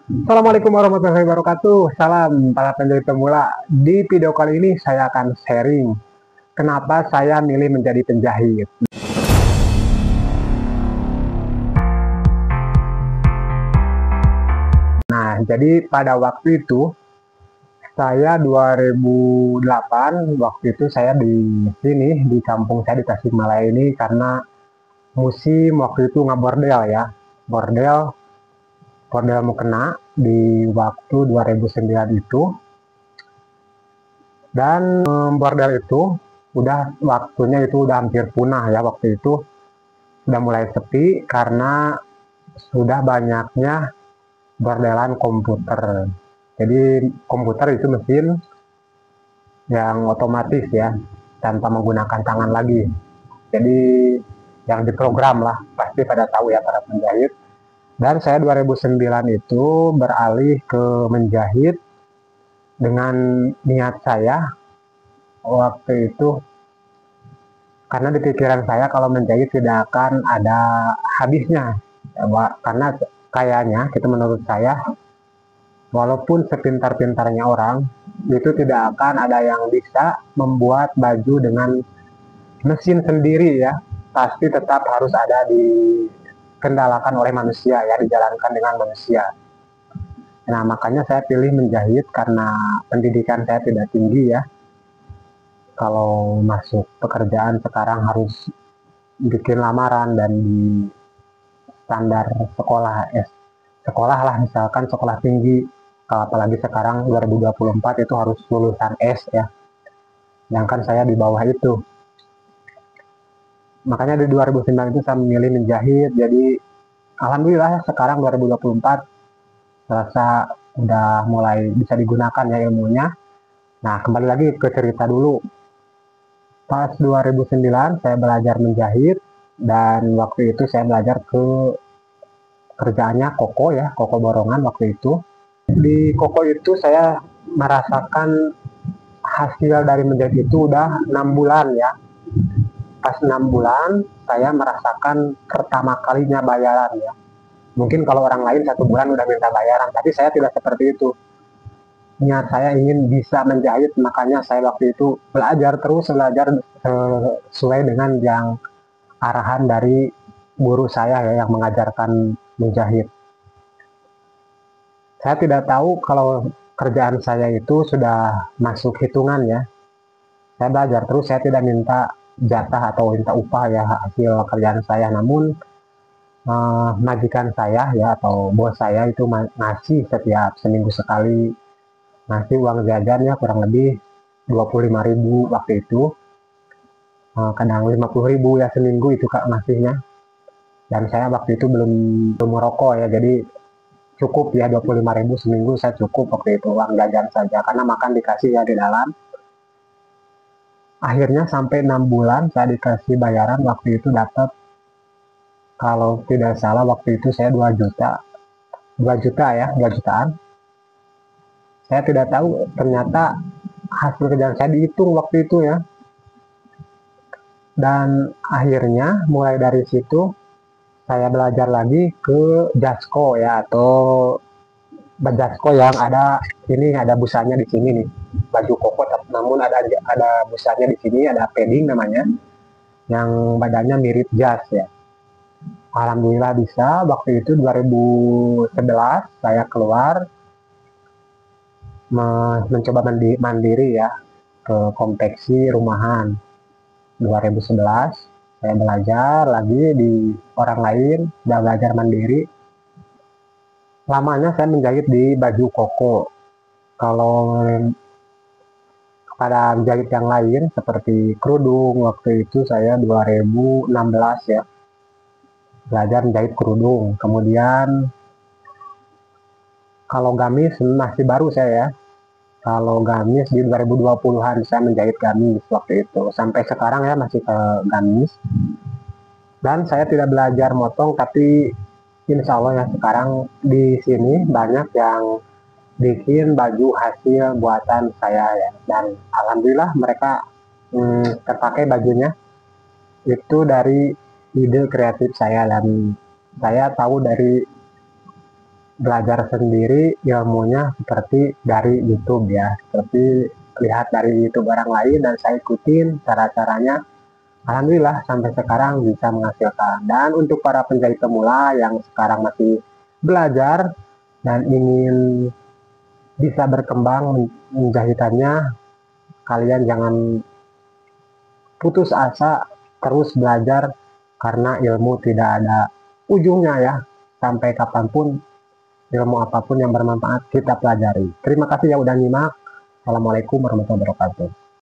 Assalamualaikum warahmatullahi wabarakatuh. Salam para penjahit pemula. Di video kali ini saya akan sharing kenapa saya milih menjadi penjahit. Nah, jadi pada waktu itu saya 2008, waktu itu saya di sini di kampung saya di Tasikmalaya ini karena musim waktu itu ngebordel ya. Bordel bordel mukena di waktu 2009 itu. Dan bordel itu udah waktunya itu udah hampir punah ya, waktu itu udah mulai sepi karena sudah banyaknya bordelan komputer. Jadi komputer itu mesin yang otomatis ya, tanpa menggunakan tangan lagi. Jadi yang diprogram lah, pasti pada tahu ya para penjahit. Dan saya 2009 itu beralih ke menjahit dengan niat saya waktu itu, karena di pikiran saya kalau menjahit tidak akan ada habisnya. Karena kayaknya itu menurut saya, walaupun sepintar-pintarnya orang, itu tidak akan ada yang bisa membuat baju dengan mesin sendiri ya. Pasti tetap harus ada dikendalakan oleh manusia ya, dijalankan dengan manusia. Nah, makanya saya pilih menjahit karena pendidikan saya tidak tinggi ya. Kalau masuk pekerjaan sekarang harus bikin lamaran dan di standar sekolah lah, misalkan sekolah tinggi, apalagi sekarang 2024 itu harus lulusan S ya, sedangkan saya di bawah itu. Makanya di 2009 itu saya memilih menjahit. Jadi alhamdulillah ya, sekarang 2024 rasa udah mulai bisa digunakan ya ilmunya. Nah, kembali lagi ke cerita dulu. Pas 2009 saya belajar menjahit, dan waktu itu saya belajar ke kerjaannya koko ya, koko borongan waktu itu. Di koko itu saya merasakan hasil dari menjahit itu udah 6 bulan ya. Pas 6 bulan saya merasakan pertama kalinya bayaran ya. Mungkin kalau orang lain 1 bulan udah minta bayaran, tapi saya tidak seperti itu. Niat saya ingin bisa menjahit, makanya saya waktu itu belajar terus, belajar sesuai dengan yang arahan dari guru saya ya, yang mengajarkan menjahit. Saya tidak tahu kalau kerjaan saya itu sudah masuk hitungan ya. Saya belajar terus, saya tidak minta jatah atau minta upah ya hasil kerjaan saya. Namun majikan saya ya atau bos saya itu ngasih setiap seminggu sekali, ngasih uang jajan ya kurang lebih 25.000 waktu itu. Kadang 50.000 ya seminggu itu kak ngasihnya. Dan saya waktu itu belum merokok ya, jadi cukup ya 25.000 seminggu, saya cukup waktu itu uang jajan saja karena makan dikasih ya di dalam. Akhirnya sampai 6 bulan saya dikasih bayaran, waktu itu dapat, kalau tidak salah waktu itu saya 2 juta, 2 juta ya, 2 jutaan. Saya tidak tahu ternyata hasil kerjaan saya dihitung waktu itu ya. Dan akhirnya mulai dari situ saya belajar lagi ke Jasko ya, atau Jasko yang ada ini, ada busanya di sini nih, baju koko namun ada busanya di sini, ada padding namanya, yang badannya mirip jas ya. Alhamdulillah bisa. Waktu itu 2011 saya keluar mencoba mandiri ya ke konveksi rumahan. 2011 saya belajar lagi di orang lain, udah belajar mandiri. Lamanya saya menjahit di baju koko. Kalau pada menjahit yang lain seperti kerudung, waktu itu saya 2016 ya belajar menjahit kerudung. Kemudian kalau gamis masih baru saya ya. Kalau gamis di 2020-an saya menjahit gamis waktu itu. Sampai sekarang ya masih ke gamis. Dan saya tidak belajar motong, tapi insya Allah ya sekarang di sini banyak yang bikin baju hasil buatan saya ya. Dan alhamdulillah mereka terpakai bajunya. Itu dari ide kreatif saya, dan saya tahu dari belajar sendiri ilmunya seperti dari YouTube ya, seperti lihat dari YouTube orang lain dan saya ikutin cara-caranya. Alhamdulillah sampai sekarang bisa menghasilkan. Dan untuk para penjahit pemula yang sekarang masih belajar dan ingin bisa berkembang menjahitannya, kalian jangan putus asa, terus belajar karena ilmu tidak ada ujungnya ya. Sampai kapanpun ilmu apapun yang bermanfaat kita pelajari. Terima kasih ya udah nyimak. Assalamualaikum warahmatullahi wabarakatuh.